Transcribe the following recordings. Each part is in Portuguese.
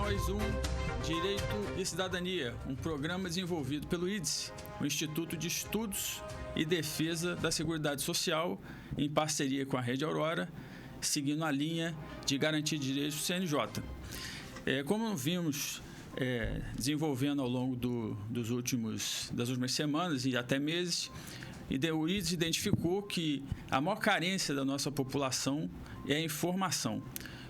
mais um Direito e Cidadania, um programa desenvolvido pelo IDSE, o Instituto de Estudos e Defesa da Seguridade Social, em parceria com a Rede Aurora, seguindo a linha de garantia de direitos do CNJ. Como vimos desenvolvendo ao longo das últimas semanas e até meses, o IDSE identificou que a maior carência da nossa população é a informação.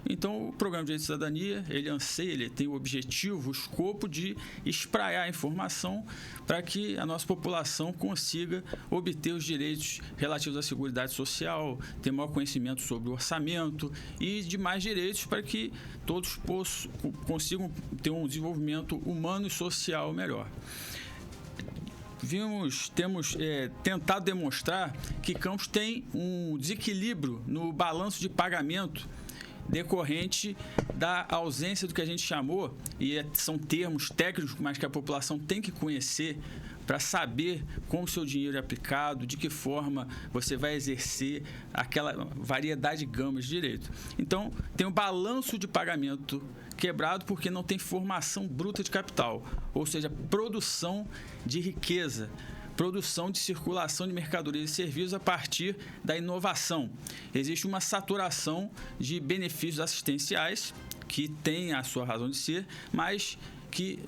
Então, o Programa de Direito e Cidadania, ele tem o objetivo, o escopo de espraiar a informação para que a nossa população consiga obter os direitos relativos à Seguridade Social, ter maior conhecimento sobre o orçamento e demais direitos para que todos consigam ter um desenvolvimento humano e social melhor. Temos tentado demonstrar que Campos tem um desequilíbrio no balanço de pagamento decorrente da ausência do que a gente chamou, e são termos técnicos, mas que a população tem que conhecer para saber como o seu dinheiro é aplicado, de que forma você vai exercer aquela variedade de gamas de direito. Então, tem um balanço de pagamento quebrado porque não tem formação bruta de capital, ou seja, produção de riqueza, produção de circulação de mercadorias e serviços a partir da inovação. Existe uma saturação de benefícios assistenciais, que tem a sua razão de ser, mas que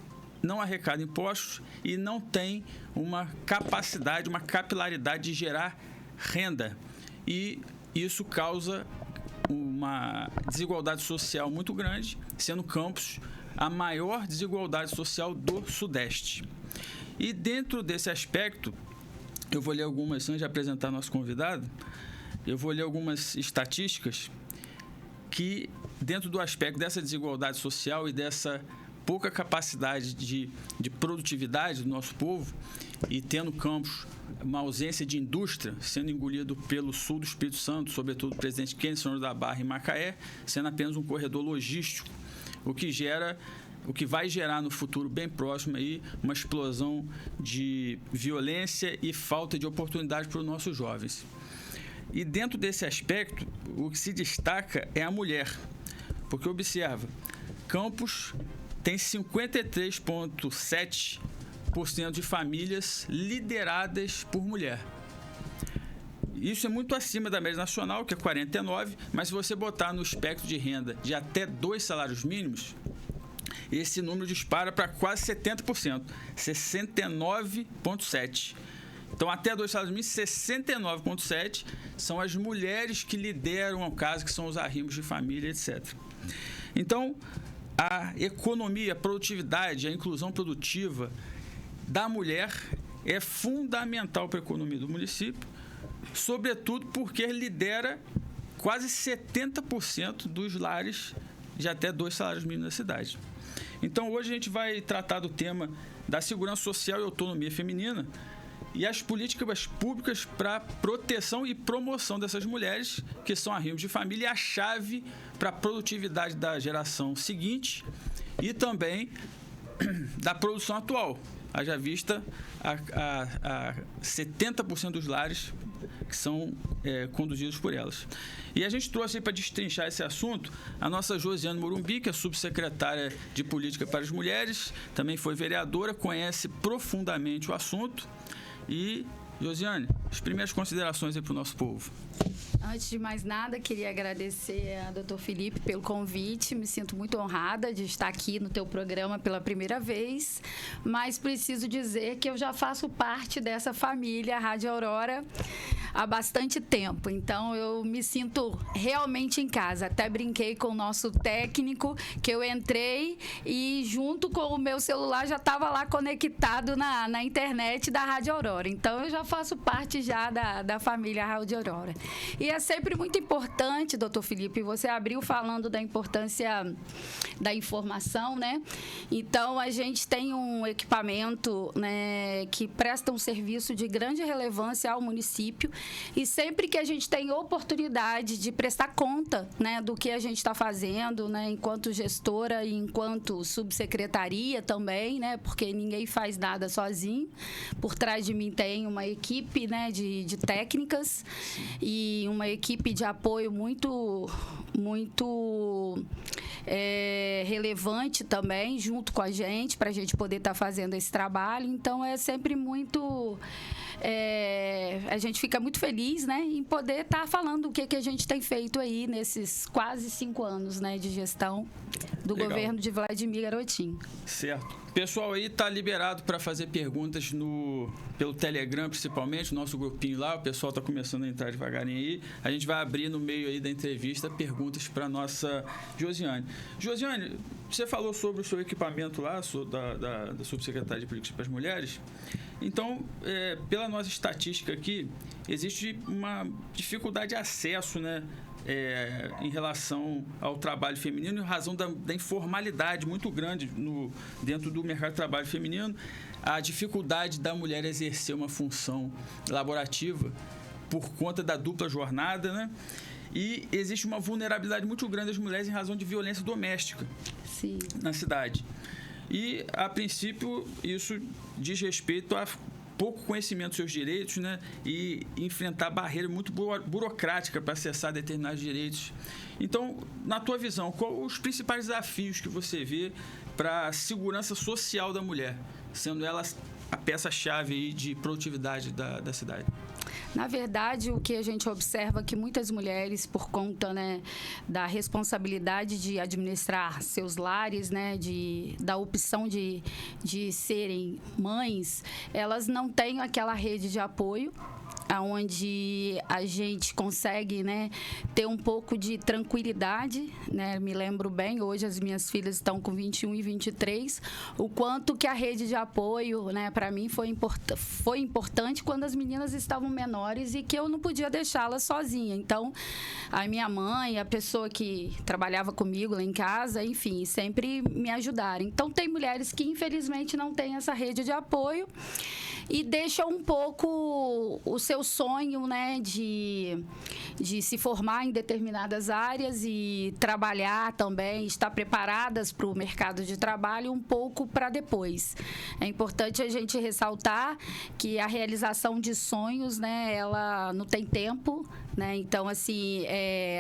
não arrecada impostos e não tem uma capacidade, uma capilaridade de gerar renda. E isso causa uma desigualdade social muito grande, sendo Campos a maior desigualdade social do Sudeste. E dentro desse aspecto, eu vou ler algumas, antes de apresentar nosso convidado, eu vou ler algumas estatísticas que, dentro do aspecto dessa desigualdade social e dessa pouca capacidade de produtividade do nosso povo, e tendo Campos uma ausência de indústria, sendo engolido pelo sul do Espírito Santo, sobretudo o presidente Kennedy, São João da Barra e Macaé, sendo apenas um corredor logístico, o que vai gerar no futuro bem próximo aí uma explosão de violência e falta de oportunidade para os nossos jovens. E dentro desse aspecto, o que se destaca é a mulher, porque observa, Campos tem 53,7% de famílias lideradas por mulher. Isso é muito acima da média nacional, que é 49%, mas se você botar no espectro de renda de até 2 salários mínimos, esse número dispara para quase 70%, 69,7%. Então, até 2 salários mínimos, 69,7% são as mulheres que lideram a casa, que são os arrimos de família, etc. Então, a economia, a produtividade, a inclusão produtiva da mulher é fundamental para a economia do município, sobretudo porque lidera quase 70% dos lares de até 2 salários mínimos da cidade. Então, hoje a gente vai tratar do tema da segurança social e autonomia feminina e as políticas públicas para proteção e promoção dessas mulheres, que são arrimos de família, e a chave para a produtividade da geração seguinte e também da produção atual. Haja vista a 70% dos lares que são conduzidos por elas. E a gente trouxe para destrinchar esse assunto a nossa Josiane Morumbi, que é subsecretária de Política para as Mulheres, também foi vereadora, conhece profundamente o assunto. E, Josiane, as primeiras considerações aí para o nosso povo. Antes de mais nada, queria agradecer ao Dr. Felipe pelo convite. Me sinto muito honrada de estar aqui no teu programa pela primeira vez, mas preciso dizer que eu já faço parte dessa família Rádio Aurora há bastante tempo, então eu me sinto realmente em casa. Até brinquei com o nosso técnico, que eu entrei e junto com o meu celular já estava lá conectado na internet da Rádio Aurora, então eu já faço parte já da família Rádio Aurora. E é sempre muito importante, doutor Felipe, você abriu falando da importância da informação, né? Então, a gente tem um equipamento, né, que presta um serviço de grande relevância ao município, E sempre que a gente tem oportunidade de prestar conta, né, do que a gente está fazendo, né, enquanto gestora e enquanto subsecretaria também, né, porque ninguém faz nada sozinho. Por trás de mim tem uma equipe, né, de técnicas e uma equipe de apoio muito relevante também, junto com a gente, para a gente poder estar fazendo esse trabalho. Então, é sempre muito... a gente fica muito feliz, né, em poder estar falando o que a gente tem feito aí nesses quase 5 anos, né, de gestão do Legal. governo de Vladimir Garotinho. Certo. O pessoal aí está liberado para fazer perguntas pelo Telegram, principalmente, o nosso grupinho lá. O pessoal está começando a entrar devagarinho aí. A gente vai abrir no meio aí da entrevista perguntas para a nossa Josiane. Josiane, você falou sobre o seu equipamento lá, da Subsecretaria de Políticas para as Mulheres. Então, pela nossa estatística aqui, existe uma dificuldade de acesso, né? Em relação ao trabalho feminino, em razão da informalidade muito grande dentro do mercado de trabalho feminino, a dificuldade da mulher exercer uma função laborativa por conta da dupla jornada, né? E existe uma vulnerabilidade muito grande das mulheres em razão de violência doméstica. Sim. Na cidade. E, a princípio, isso diz respeito a pouco conhecimento dos seus direitos, né? E enfrentar barreira muito burocrática para acessar determinados direitos. Então, na tua visão, quais os principais desafios que você vê para a segurança social da mulher, sendo ela a peça-chave aí de produtividade da cidade? Na verdade, o que a gente observa é que muitas mulheres, por conta, né, da responsabilidade de administrar seus lares, né, da opção de serem mães, elas não têm aquela rede de apoio onde a gente consegue, né, ter um pouco de tranquilidade, né? Me lembro bem, hoje as minhas filhas estão com 21 e 23, o quanto que a rede de apoio, né, para mim foi importante quando as meninas estavam menores e que eu não podia deixá-las sozinha. Então, a minha mãe, a pessoa que trabalhava comigo lá em casa, enfim, sempre me ajudaram. Então, tem mulheres que infelizmente não têm essa rede de apoio e deixam um pouco o seu sonho, né, de se formar em determinadas áreas e trabalhar também, estar preparadas para o mercado de trabalho um pouco para depois. É importante a gente ressaltar que a realização de sonhos, né, ela não tem tempo, né? Então, assim,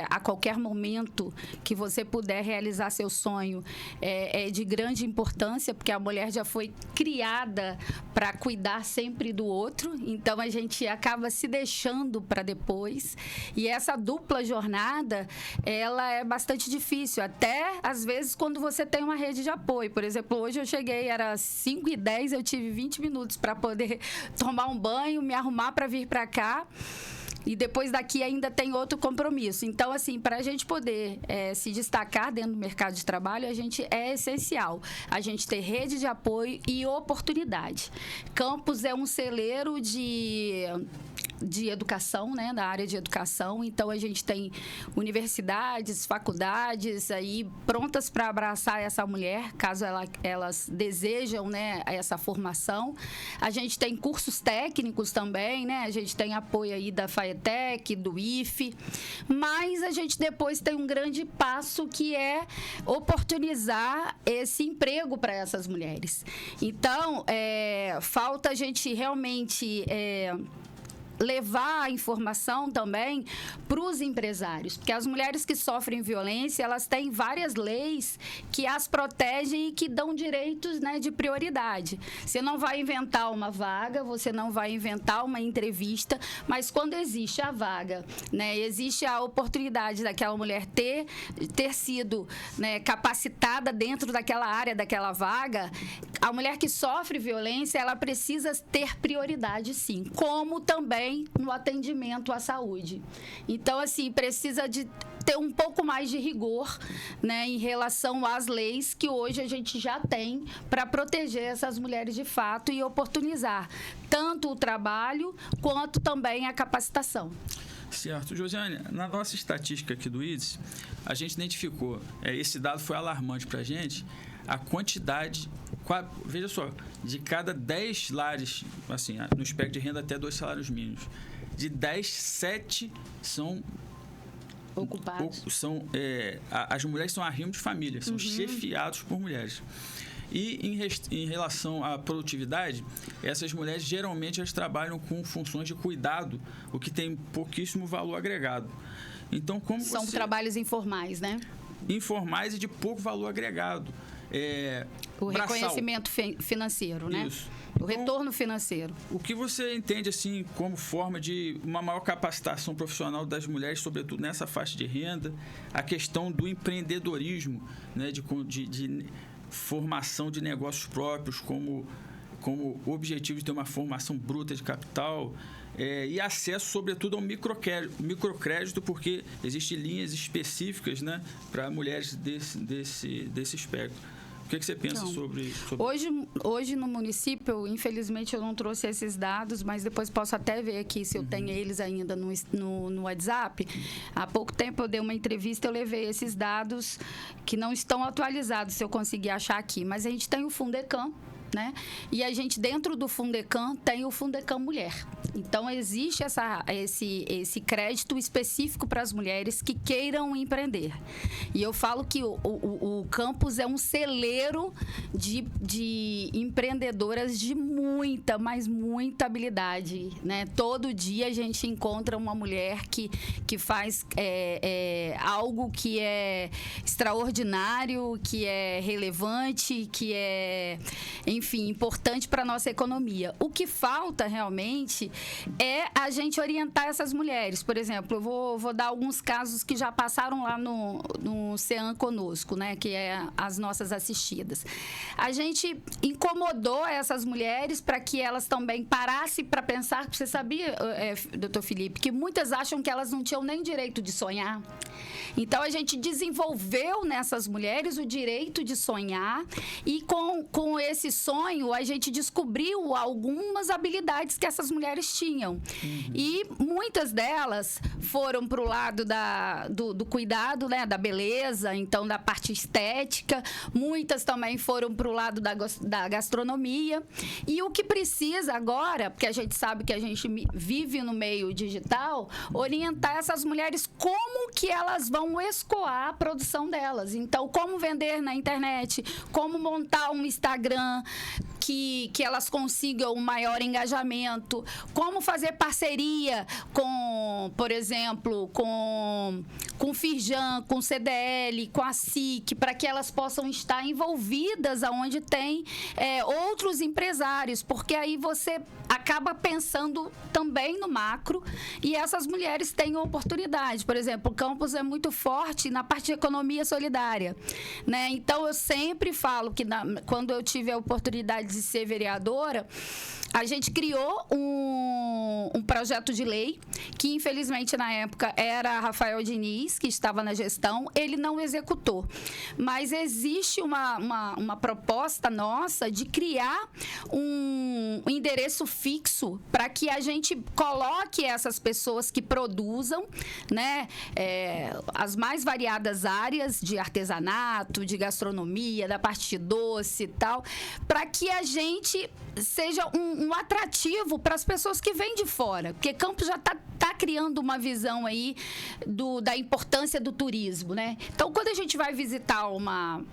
a qualquer momento que você puder realizar seu sonho é de grande importância, porque a mulher já foi criada para cuidar sempre do outro, então a gente acaba se deixando para depois. E essa dupla jornada, ela é bastante difícil, até às vezes quando você tem uma rede de apoio. Por exemplo, hoje eu cheguei, era 5h10, eu tive 20 minutos para poder tomar um banho, me arrumar para vir para cá. E depois daqui ainda tem outro compromisso. Então, assim, para a gente poder se destacar dentro do mercado de trabalho, é essencial a gente ter rede de apoio e oportunidade. Campos é um celeiro de educação, né, da área de educação. Então, a gente tem universidades, faculdades aí prontas para abraçar essa mulher, caso elas desejam, né, essa formação. A gente tem cursos técnicos também, né? A gente tem apoio aí da FAETEC, do IFE, mas a gente depois tem um grande passo que é oportunizar esse emprego para essas mulheres. Então, falta a gente realmente levar a informação também para os empresários, porque as mulheres que sofrem violência, elas têm várias leis que as protegem e que dão direitos, né, de prioridade. Você não vai inventar uma vaga, você não vai inventar uma entrevista, mas quando existe a vaga, né, existe a oportunidade daquela mulher ter sido, né, capacitada dentro daquela área, daquela vaga, a mulher que sofre violência, ela precisa ter prioridade, sim, como também no atendimento à saúde. Então, assim, precisa de ter um pouco mais de rigor, né, em relação às leis que hoje a gente já tem para proteger essas mulheres de fato e oportunizar tanto o trabalho quanto também a capacitação. Certo. Josiane, na nossa estatística aqui do IDES, a gente identificou, esse dado foi alarmante para a gente, a quantidade, veja só, de cada 10 lares, assim, no espectro de renda até 2 salários mínimos, de 10, 7 são ocupados. As mulheres são arrimo de família, são chefiados por mulheres. E em relação à produtividade, essas mulheres geralmente elas trabalham com funções de cuidado, o que tem pouquíssimo valor agregado. Então, são trabalhos informais, né? Informais e de pouco valor agregado. O reconhecimento financeiro, né? Isso. O retorno financeiro. O que você entende assim como forma de uma maior capacitação profissional das mulheres, sobretudo nessa faixa de renda, a questão do empreendedorismo, né, de formação de negócios próprios como objetivo de ter uma formação bruta de capital, e acesso, sobretudo, ao microcrédito, porque existem linhas específicas, né, para mulheres desse espectro. O que você pensa sobre... Hoje no município, infelizmente eu não trouxe esses dados, mas depois posso até ver aqui se eu tenho eles ainda no WhatsApp. Há pouco tempo eu dei uma entrevista, eu levei esses dados que não estão atualizados, se eu conseguir achar aqui. Mas a gente tem o Fundecam, né? E a gente, dentro do Fundecam, tem o Fundecam Mulher. Então, existe esse crédito específico para as mulheres que queiram empreender. E eu falo que o campus é um celeiro de empreendedoras de muita, mas muita habilidade, né? Todo dia a gente encontra uma mulher que faz algo que é extraordinário, que é relevante, que é... enfim, importante para a nossa economia. O que falta realmente é a gente orientar essas mulheres. Por exemplo, eu vou dar alguns casos que já passaram lá no CEAM conosco, né, que é as nossas assistidas. A gente incomodou essas mulheres para que elas também parassem para pensar. Você sabia, doutor Felipe, que muitas acham que elas não tinham nem direito de sonhar? Então, a gente desenvolveu nessas mulheres o direito de sonhar e com esse sonho, a gente descobriu algumas habilidades que essas mulheres tinham. E muitas delas foram para o lado do cuidado, né, da beleza, então da parte estética. Muitas também foram para o lado da gastronomia. E o que precisa agora, porque a gente sabe que a gente vive no meio digital, orientar essas mulheres como que elas vão escoar a produção delas. Então, como vender na internet, como montar um Instagram que elas consigam um maior engajamento, como fazer parceria com, por exemplo, com o Firjan, com o CDL, com a SIC, para que elas possam estar envolvidas aonde tem outros empresários, porque aí você acaba pensando também no macro e essas mulheres têm oportunidade. Por exemplo, o campus é muito forte na parte de economia solidária, né? Então, eu sempre falo que quando eu tive a oportunidade de ser vereadora, a gente criou um projeto de lei que, infelizmente, na época, era Rafael Diniz, que estava na gestão. Ele não executou. Mas existe uma proposta nossa de criar um endereço fixo para que a gente coloque essas pessoas que produzam, né, as mais variadas áreas de artesanato, de gastronomia, da parte de doce e tal, para que a gente seja um atrativo para as pessoas que vêm de fora, porque Campos já está criando uma visão aí da importância do turismo, né? Então, quando a gente vai visitar uma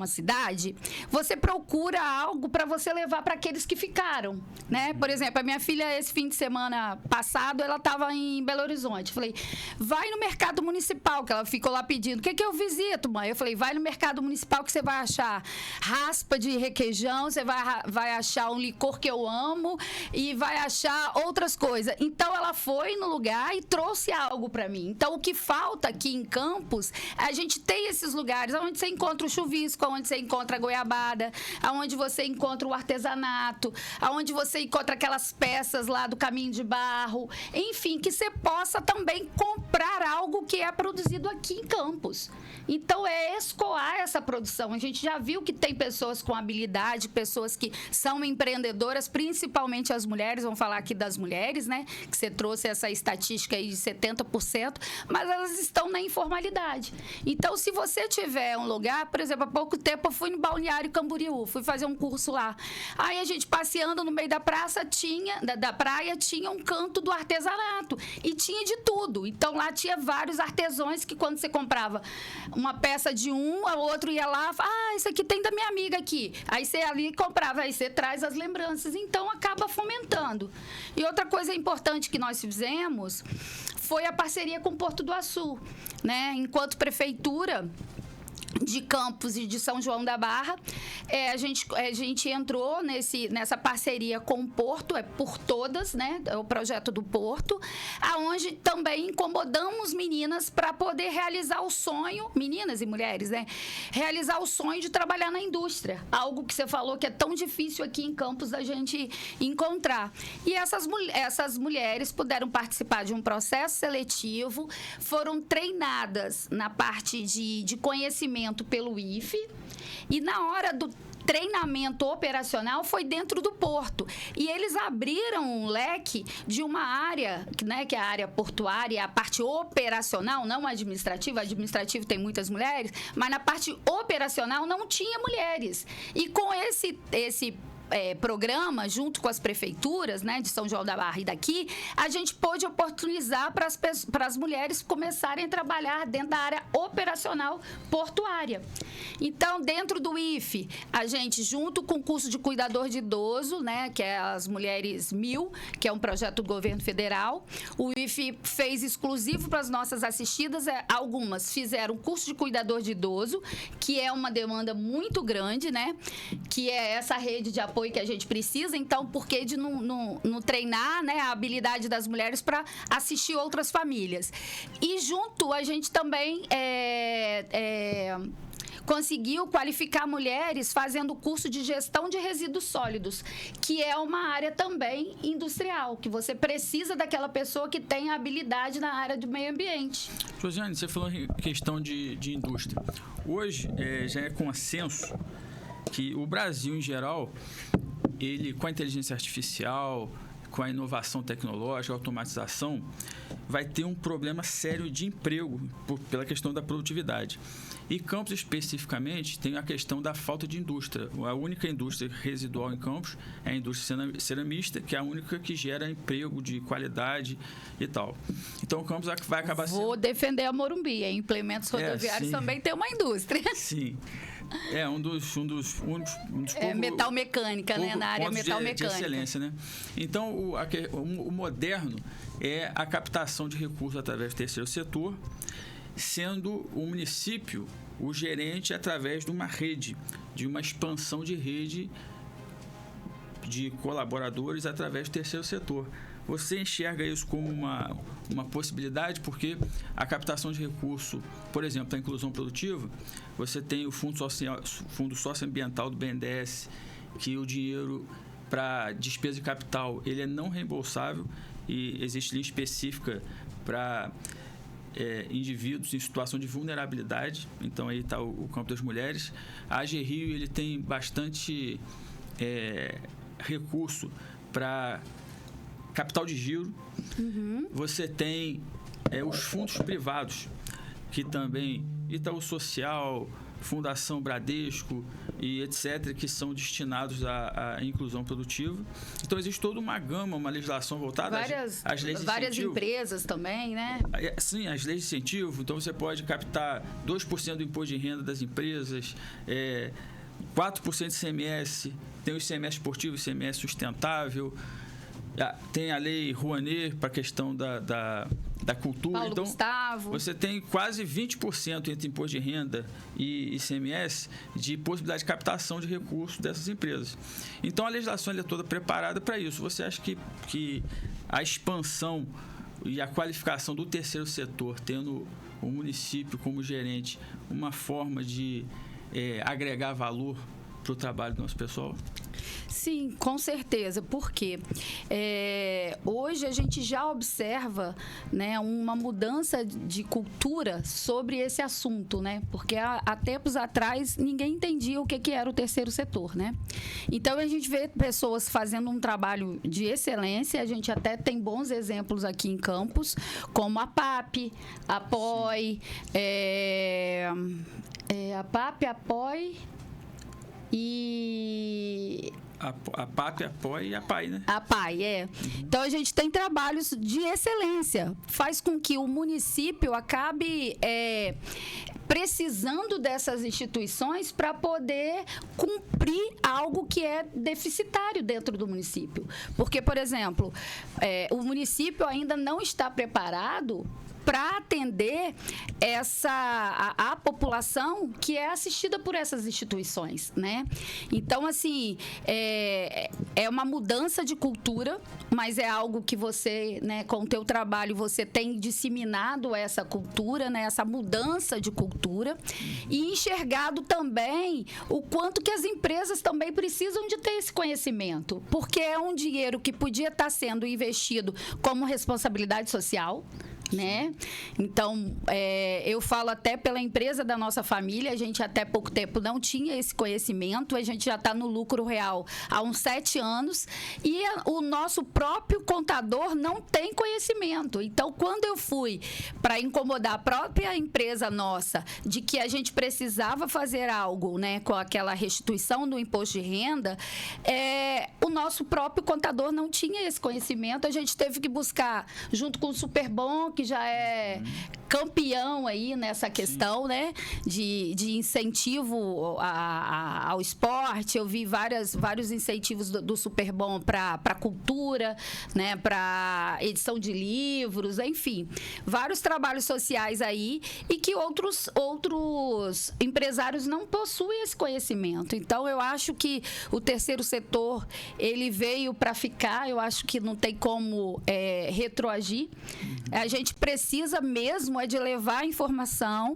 cidade, você procura algo para você levar para aqueles que ficaram, né? Por exemplo, a minha filha, esse fim de semana passado, ela estava em Belo Horizonte. Falei, vai no mercado municipal, que ela ficou lá pedindo. O que eu visito, mãe? Eu falei, vai no mercado municipal que você vai achar raspa de requeijão, você vai achar um licor que eu amo e vai achar outras coisas. Então, ela foi no lugar e trouxe algo para mim. Então, o que falta aqui em Campos, a gente tem esses lugares onde você encontra o chuvisco, onde você encontra a goiabada, onde você encontra o artesanato, onde você encontra aquelas peças lá do caminho de barro, enfim, que você possa também comprar comprar algo que é produzido aqui em Campos. Então, é escoar essa produção. A gente já viu que tem pessoas com habilidade, pessoas que são empreendedoras, principalmente as mulheres, vamos falar aqui das mulheres, né? Que você trouxe essa estatística aí de 70%, mas elas estão na informalidade. Então, se você tiver um lugar, por exemplo, há pouco tempo eu fui no Balneário Camboriú, fui fazer um curso lá. Aí a gente passeando no meio da praça, da praia, tinha um canto do artesanato e tinha de tudo. Então, lá tinha vários artesãos que quando você comprava uma peça de um, o outro ia lá, isso aqui tem da minha amiga aqui. Aí você ali comprava, aí você traz as lembranças. Então, acaba fomentando. E outra coisa importante que nós fizemos foi a parceria com o Porto do Açu, né? Enquanto prefeitura de Campos e de São João da Barra, a gente entrou nessa parceria com o Porto, por todas, né? É o projeto do Porto, aonde também incomodamos meninas para poder realizar o sonho, meninas e mulheres, né? Realizar o sonho de trabalhar na indústria, algo que você falou que é tão difícil aqui em Campos da gente encontrar. E essas mulheres puderam participar de um processo seletivo, foram treinadas na parte de conhecimento pelo IFE, e na hora do treinamento operacional foi dentro do porto. E eles abriram um leque de uma área, né, que é a área portuária, a parte operacional, não administrativa. Administrativo tem muitas mulheres, mas na parte operacional não tinha mulheres. E com esse programa, junto com as prefeituras, né, de São João da Barra e daqui, a gente pôde oportunizar para as mulheres começarem a trabalhar dentro da área operacional portuária. Então, dentro do IFE, a gente, junto com o curso de cuidador de idoso, né, que é as Mulheres 1000, que é um projeto do governo federal, o IFE fez exclusivo para as nossas assistidas, algumas fizeram curso de cuidador de idoso, que é uma demanda muito grande, né, que é essa rede de apoio que a gente precisa. Então, por que de não treinar, né, a habilidade das mulheres para assistir outras famílias? E junto, a gente também conseguiu qualificar mulheres fazendo o curso de gestão de resíduos sólidos, que é uma área também industrial, que você precisa daquela pessoa que tem habilidade na área do meio ambiente. Josiane, você falou em questão de indústria. Hoje, já é consenso que o Brasil, em geral, ele, com a inteligência artificial, com a inovação tecnológica, a automatização, vai ter um problema sério de emprego pela questão da produtividade. E Campos, especificamente, tem a questão da falta de indústria. A única indústria residual em Campos é a indústria ceramista, que é a única que gera emprego de qualidade e tal. Então, Campos vai acabar sendo... Vou defender a Morumbi. Em implementos rodoviários também tem uma indústria. Sim. É um dos únicos... metal-mecânica, né? Na área metal-mecânica. De excelência, né? Então, o moderno é a captação de recursos através do terceiro setor, sendo o município o gerente através de uma rede, de uma expansão de rede de colaboradores através do terceiro setor. Você enxerga isso como uma possibilidade, porque a captação de recurso, por exemplo, da inclusão produtiva, você tem o Fundo Socioambiental do BNDES, que o dinheiro para despesa de capital ele é não reembolsável e existe linha específica para indivíduos em situação de vulnerabilidade. Então aí está o campo das mulheres. A AG Rio ele tem bastante recurso para capital de giro. Uhum. Você tem os fundos privados, que também Itaú Social, Fundação Bradesco e etc., que são destinados à inclusão produtiva. Então, existe toda uma gama, uma legislação voltada às leis de várias incentivo. Empresas também, né? Sim, as leis de incentivo. Então, você pode captar 2% do imposto de renda das empresas, 4% de ICMS, tem o ICMS esportivo, o ICMS sustentável, tem a lei Rouanet para a questão da cultura. Paulo então, Gustavo. Você tem quase 20% entre imposto de renda e ICMS de possibilidade de captação de recursos dessas empresas. Então, a legislação é toda preparada para isso. Você acha que a expansão e a qualificação do terceiro setor, tendo o município como gerente, uma forma de agregar valor para o trabalho do nosso pessoal? Sim, com certeza, porque hoje a gente já observa, né, uma mudança de cultura sobre esse assunto, né? Porque há tempos atrás ninguém entendia o que era o terceiro setor, né? Então a gente vê pessoas fazendo um trabalho de excelência, a gente até tem bons exemplos aqui em Campos, como a PAP, a POI, a PAP, a POI e... A PAP, a POI e a PAI, né? A PAI, Então, a gente tem trabalhos de excelência. Faz com que o município acabe precisando dessas instituições para poder cumprir algo que é deficitário dentro do município. Porque, por exemplo, o município ainda não está preparado para atender a população que é assistida por essas instituições, né? Então, assim, é uma mudança de cultura, mas é algo que você, né, com o teu trabalho, você tem disseminado essa cultura, né, essa mudança de cultura e enxergado também o quanto que as empresas também precisam de ter esse conhecimento, porque é um dinheiro que podia estar sendo investido como responsabilidade social, né? Então, eu falo até pela empresa da nossa família, a gente até pouco tempo não tinha esse conhecimento, a gente já está no lucro real há uns 7 anos e o nosso próprio contador não tem conhecimento. Então, quando eu fui para incomodar a própria empresa nossa de que a gente precisava fazer algo, né, com aquela restituição do imposto de renda, o nosso próprio contador não tinha esse conhecimento, a gente teve que buscar, junto com o Superbom, que já é campeão aí nessa questão, né, de incentivo ao esporte. Eu vi vários incentivos do Superbom para cultura, né, para edição de livros, enfim, vários trabalhos sociais aí e que outros empresários não possuem esse conhecimento. Então, eu acho que o terceiro setor, ele veio para ficar, eu acho que não tem como retroagir. A gente precisa mesmo de levar a informação,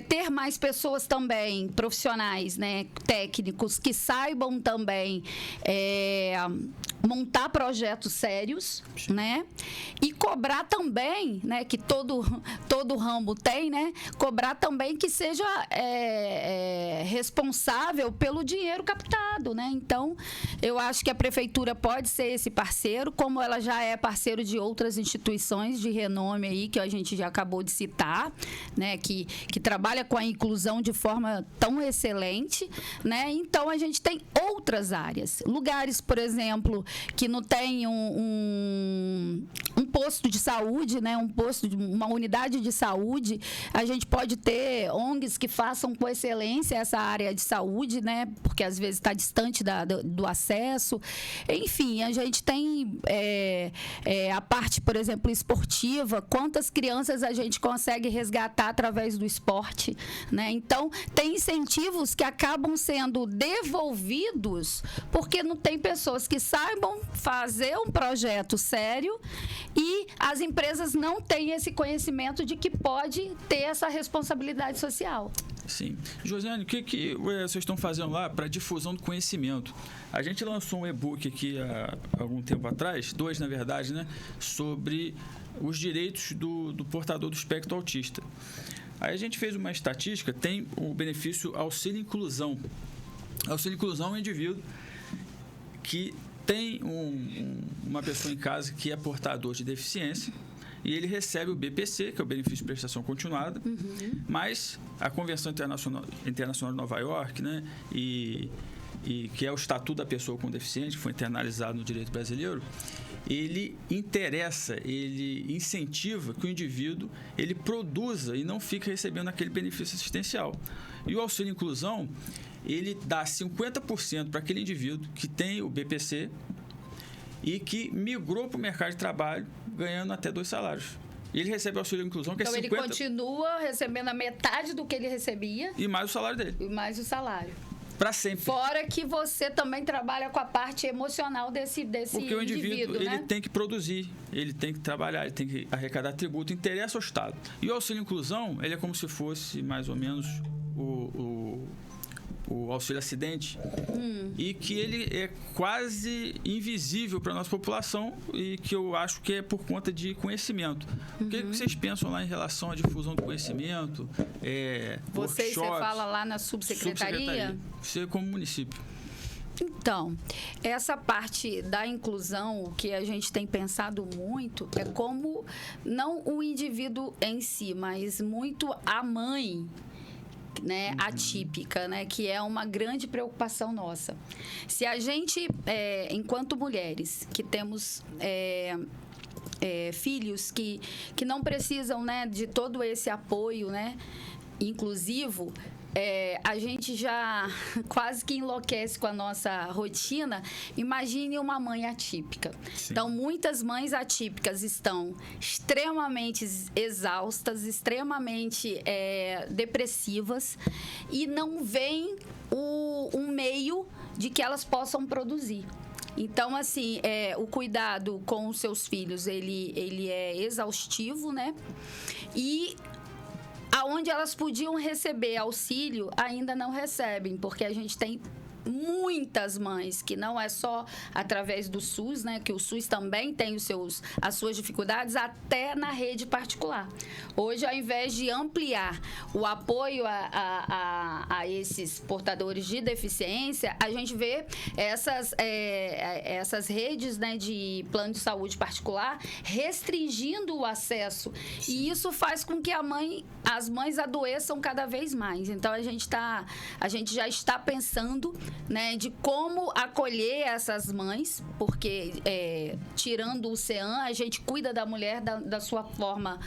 ter mais pessoas também, profissionais, né, técnicos, que saibam também montar projetos sérios, né, e cobrar também, né, que todo ramo tem, né, cobrar também que seja responsável pelo dinheiro captado, né. Então, eu acho que a prefeitura pode ser esse parceiro, como ela já é parceiro de outras instituições de renome aí, que a gente já acabou de citar, né, que trabalha com a inclusão de forma tão excelente, né. Então, a gente tem outras áreas, lugares, por exemplo, que não tem um posto de saúde, né, uma unidade de saúde. A gente pode ter ONGs que façam com excelência essa área de saúde, né, porque às vezes está distante do acesso. Enfim, a gente tem a parte, por exemplo, esportiva, quantas crianças a gente consegue resgatar através do esporte, né? Então, tem incentivos que acabam sendo devolvidos porque não tem pessoas que saibam fazer um projeto sério e as empresas não têm esse conhecimento de que pode ter essa responsabilidade social. Sim. Josiane, o que vocês estão fazendo lá para difusão do conhecimento? A gente lançou um e-book aqui há algum tempo atrás, 2 na verdade, né, sobre os direitos do portador do espectro autista. Aí a gente fez uma estatística, tem o benefício auxílio inclusão. Auxílio inclusão é um indivíduo que tem uma pessoa em casa que é portador de deficiência e ele recebe o BPC, que é o benefício de prestação continuada, mas a Convenção Internacional de Nova York, né, e que é o Estatuto da Pessoa com Deficiência, que foi internalizado no direito brasileiro, ele incentiva que o indivíduo ele produza e não fique recebendo aquele benefício assistencial. E o auxílio inclusão, ele dá 50% para aquele indivíduo que tem o BPC e que migrou para o mercado de trabalho ganhando até 2 salários. Ele recebe o auxílio inclusão, que então, é 50%. Então, ele continua recebendo a metade do que ele recebia. E mais o salário dele. E mais o salário. Para sempre. Fora que você também trabalha com a parte emocional desse porque o indivíduo, né? ele tem que produzir, ele tem que trabalhar, ele tem que arrecadar tributo, interessa ao Estado. E o auxílio inclusão, ele é como se fosse mais ou menos o o auxílio acidente, e que ele é quase invisível para a nossa população e que eu acho que é por conta de conhecimento. O que vocês pensam lá em relação à difusão do conhecimento? Você fala lá na subsecretaria? Você como município. Então, essa parte da inclusão, o que a gente tem pensado muito é como, não o indivíduo em si, mas muito a mãe, né, atípica, né, que é uma grande preocupação nossa. Se a gente, enquanto mulheres que temos filhos que não precisam, né, de todo esse apoio, né, inclusivo, a gente já quase que enlouquece com a nossa rotina. Imagine uma mãe atípica. Sim. Então, muitas mães atípicas estão extremamente exaustas, extremamente depressivas e não veem um meio de que elas possam produzir. Então, assim, o cuidado com os seus filhos, ele é exaustivo, né? E aonde elas podiam receber auxílio, ainda não recebem, porque a gente tem muitas mães que não é só através do SUS, né, que o SUS também tem as suas dificuldades até na rede particular. Hoje, ao invés de ampliar o apoio a esses portadores de deficiência, a gente vê essas redes, né, de plano de saúde particular restringindo o acesso. E isso faz com que as mães adoeçam cada vez mais. Então, a gente já está pensando, né, de como acolher essas mães, porque tirando o CEAM, a gente cuida da mulher da sua forma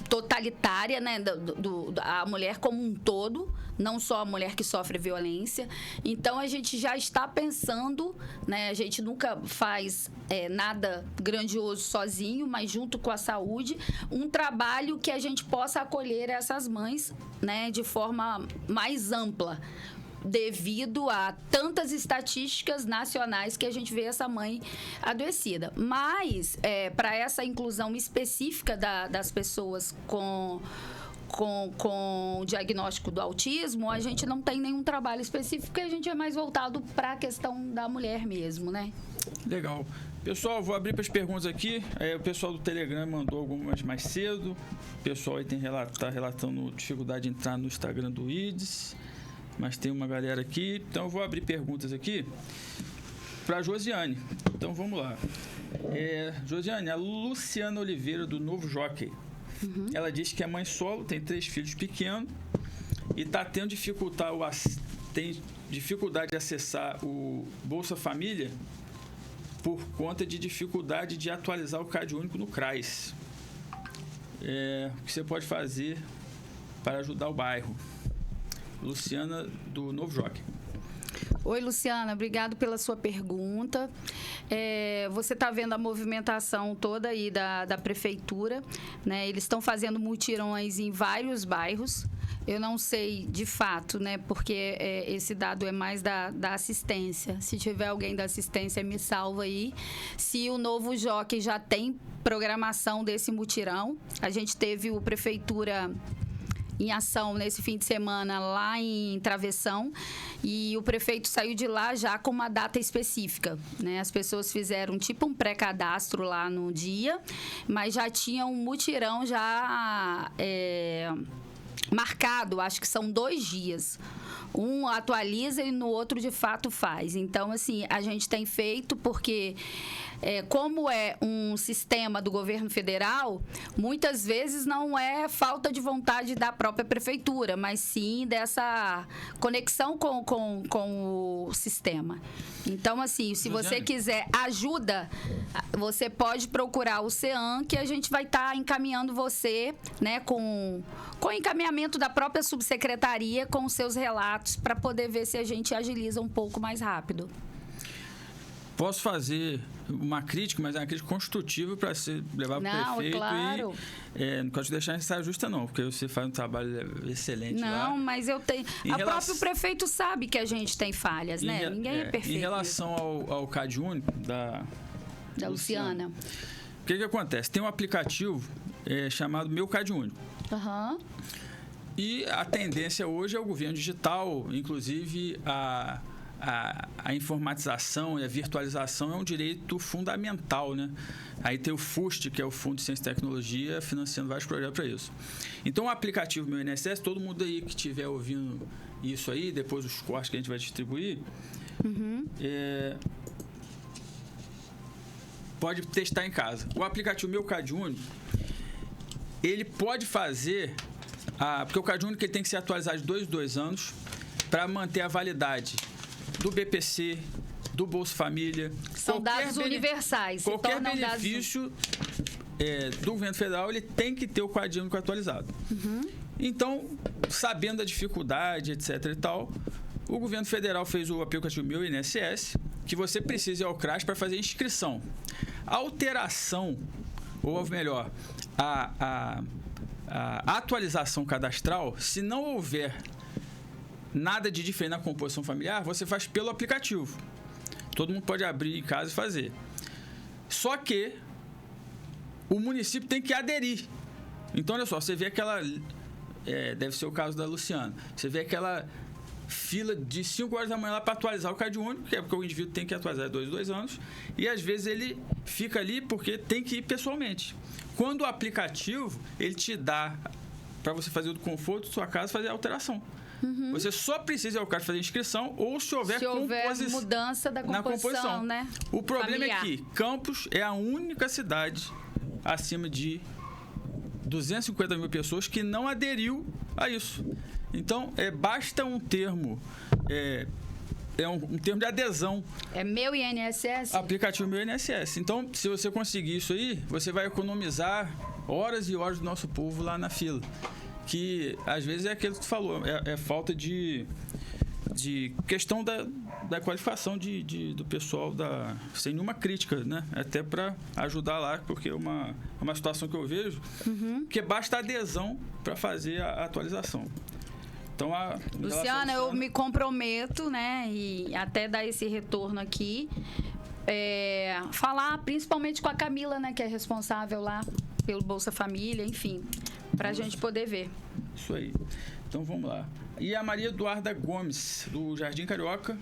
totalitária, né, a mulher como um todo, não só a mulher que sofre violência. Então, a gente já está pensando, né, a gente nunca faz nada grandioso sozinho, mas junto com a saúde, um trabalho que a gente possa acolher essas mães, né, de forma mais ampla, devido a tantas estatísticas nacionais que a gente vê essa mãe adoecida. Mas, para essa inclusão específica das pessoas com o diagnóstico do autismo, a gente não tem nenhum trabalho específico, porque a gente é mais voltado para a questão da mulher mesmo, né? Legal. Pessoal, vou abrir para as perguntas aqui. O pessoal do Telegram mandou algumas mais cedo. O pessoal aí está relatando dificuldade de entrar no Instagram do IDES. Mas tem uma galera aqui, então eu vou abrir perguntas aqui para a Josiane. Então vamos lá. Josiane, a Luciana Oliveira, do Novo Jockey. Ela diz que é mãe solo, tem 3 filhos pequenos e está tendo dificuldade de acessar o Bolsa Família por conta de dificuldade de atualizar o CAD único no CRAS. O que você pode fazer para ajudar o bairro? Luciana, do Novo Jockey. Oi, Luciana, obrigado pela sua pergunta. Você está vendo a movimentação toda aí da prefeitura, né? Eles estão fazendo mutirões em vários bairros. Eu não sei de fato, né? Porque esse dado é mais da assistência. Se tiver alguém da assistência, me salva aí. Se o Novo Jockey já tem programação desse mutirão, a gente teve o Prefeitura em ação nesse fim de semana lá em Travessão, e o prefeito saiu de lá já com uma data específica, né? As pessoas fizeram tipo um pré-cadastro lá no dia, mas já tinham um mutirão já marcado, acho que são 2 dias. Um atualiza e no outro, de fato, faz. Então, assim, a gente tem feito porque, como é um sistema do governo federal, muitas vezes não é falta de vontade da própria prefeitura, mas sim dessa conexão com o sistema. Então, assim, se você quiser ajuda, você pode procurar o CEAM, que a gente vai estar encaminhando você, né, com encaminhamento da própria subsecretaria, com os seus relatos, para poder ver se a gente agiliza um pouco mais rápido. Posso fazer uma crítica, mas é uma crítica construtiva para ser levar para o prefeito. Claro. Não quero te deixar em saia justa, não, porque você faz um trabalho excelente lá. Não, mas eu tenho... próprio prefeito sabe que a gente tem falhas, né? Ninguém é perfeito. Em relação ao CAD único da Luciana. O que acontece? Tem um aplicativo chamado Meu CAD único. E a tendência hoje é o governo digital, inclusive a informatização e a virtualização é um direito fundamental, né? Aí tem o FUST, que é o Fundo de Ciência e Tecnologia, financiando vários projetos para isso. Então, o aplicativo Meu INSS, todo mundo aí que estiver ouvindo isso aí, depois os cortes que a gente vai distribuir, pode testar em casa. O aplicativo Meu CadÚnico, ele pode fazer... porque o CadÚnico ele tem que ser atualizado de 2 em 2 anos para manter a validade do BPC, do Bolsa Família. São dados universais. Qualquer benefício do governo federal, ele tem que ter o CadÚnico atualizado. Então, sabendo a dificuldade, etc. e tal, o governo federal fez o aplicativo Meu INSS, que você precisa ir ao CRAS para fazer inscrição. A alteração, ou melhor, a atualização cadastral, se não houver nada de diferente na composição familiar, você faz pelo aplicativo. Todo mundo pode abrir em casa e fazer. Só que o município tem que aderir. Então, olha só, você vê aquela... deve ser o caso da Luciana. Você vê aquela fila de 5 horas da manhã lá para atualizar o CadÚnico, que é porque o indivíduo tem que atualizar de 2 em 2 anos, e às vezes ele fica ali porque tem que ir pessoalmente. Quando o aplicativo, ele te dá para você fazer do conforto da sua casa, fazer a alteração. Você só precisa ir ao CRAS fazer inscrição ou se houver mudança da composição, né? O problema familiar. É que Campos é a única cidade acima de 250 mil pessoas que não aderiu a isso. Então, basta um termo, um termo de adesão. É Meu INSS? Aplicativo Meu INSS. Então, se você conseguir isso aí, você vai economizar horas e horas do nosso povo lá na fila. Que, às vezes, é aquilo que tu falou, é falta de questão da qualificação do pessoal, sem nenhuma crítica, né? Até para ajudar lá, porque é uma situação que eu vejo, que basta adesão para fazer a atualização. Então, Luciana, eu me comprometo, né, e até dar esse retorno aqui, falar principalmente com a Camila, né, que é responsável lá pelo Bolsa Família, enfim, para a gente poder ver. Isso aí. Então, vamos lá. E a Maria Eduarda Gomes, do Jardim Carioca.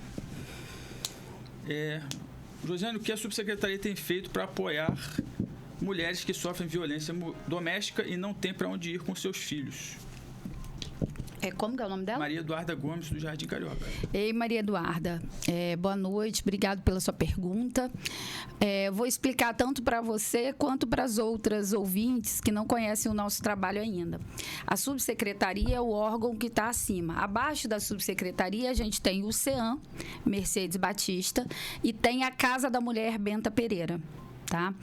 Josiane, o que a subsecretaria tem feito para apoiar mulheres que sofrem violência doméstica e não têm para onde ir com seus filhos? Como que é o nome dela? Maria Eduarda Gomes, do Jardim Carioca. Ei, Maria Eduarda. Boa noite, obrigado pela sua pergunta. Vou explicar tanto para você quanto para as outras ouvintes que não conhecem o nosso trabalho ainda. A subsecretaria é o órgão que está acima. Abaixo da subsecretaria, a gente tem o CEAM, Mercedes Batista, e tem a Casa da Mulher Benta Pereira. Tá?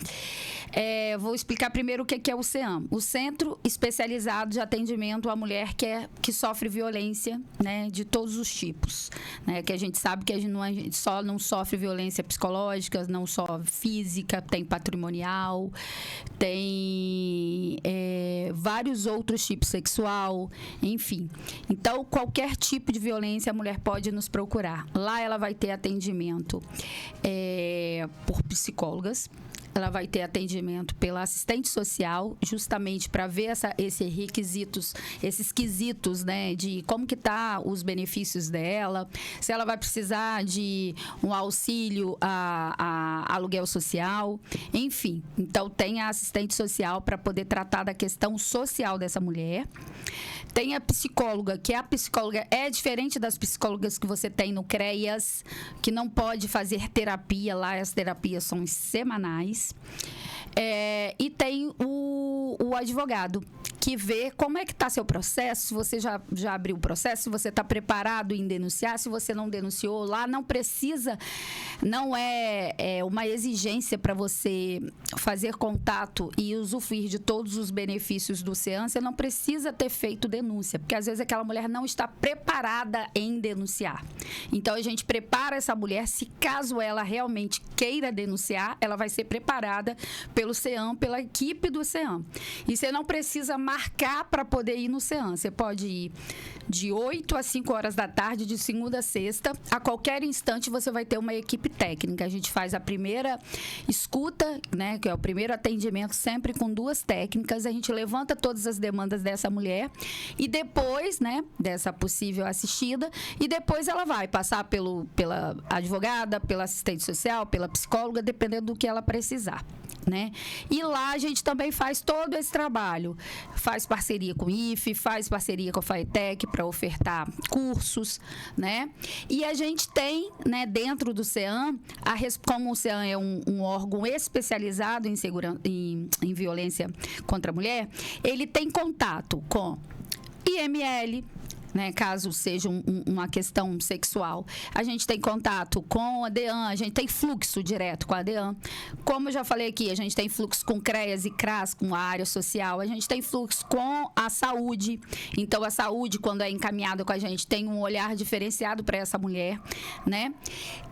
Vou explicar primeiro o que é o CEAM. O Centro Especializado de Atendimento à Mulher que sofre violência, né, de todos os tipos. Né, que a gente sabe que a gente só não sofre violência psicológica, não só física, tem patrimonial, tem vários outros tipos, sexual, enfim. Então, qualquer tipo de violência, a mulher pode nos procurar. Lá ela vai ter atendimento por psicólogas. Ela vai ter atendimento pela assistente social, justamente para ver esses quesitos, né, de como que tá os benefícios dela, se ela vai precisar de um auxílio a aluguel social, enfim. Então, tem a assistente social para poder tratar da questão social dessa mulher. Tem a psicóloga, que a psicóloga é diferente das psicólogas que você tem no CREAS, que não pode fazer terapia lá, as terapias são semanais. E tem o advogado, que vê como é que está seu processo, se você já abriu o processo, se você está preparado em denunciar, se você não denunciou. Lá não precisa, não é uma exigência para você fazer contato e usufruir de todos os benefícios do CEAM, você não precisa ter feito denúncia, porque às vezes aquela mulher não está preparada em denunciar. Então, a gente prepara essa mulher, se caso ela realmente queira denunciar, ela vai ser preparada pelo CEAM, pela equipe do CEAM. E você não precisa marcar para poder ir no CEAM. Você pode ir de 8 às 5 horas da tarde, de segunda a sexta. A qualquer instante você vai ter uma equipe técnica. A gente faz a primeira escuta, né, que é o primeiro atendimento, sempre com 2 técnicas. A gente levanta todas as demandas dessa mulher e depois, né, dessa possível assistida, e depois ela vai passar pela advogada, pela assistente social, pela psicóloga, dependendo do que ela precisar. Né? E lá a gente também faz todo esse trabalho, faz parceria com o IFE, faz parceria com a FAETEC para ofertar cursos, né? E a gente tem, né, dentro do CEAM, como o CEAM é um órgão especializado em violência contra a mulher, ele tem contato com IML, né, caso seja uma questão sexual. A gente tem contato com a DEAN, a gente tem fluxo direto com a DEAN. Como eu já falei aqui, a gente tem fluxo com CREAS e CRAS, com a área social. A gente tem fluxo com a saúde. Então, a saúde, quando é encaminhada com a gente, tem um olhar diferenciado para essa mulher, né?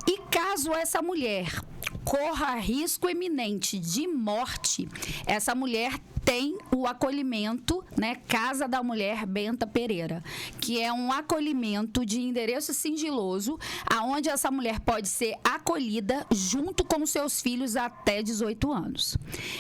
E caso essa mulher corra risco iminente de morte, essa mulher tem o acolhimento, né, Casa da Mulher Benta Pereira, que é um acolhimento de endereço sigiloso, aonde essa mulher pode ser acolhida junto com seus filhos até 18 anos.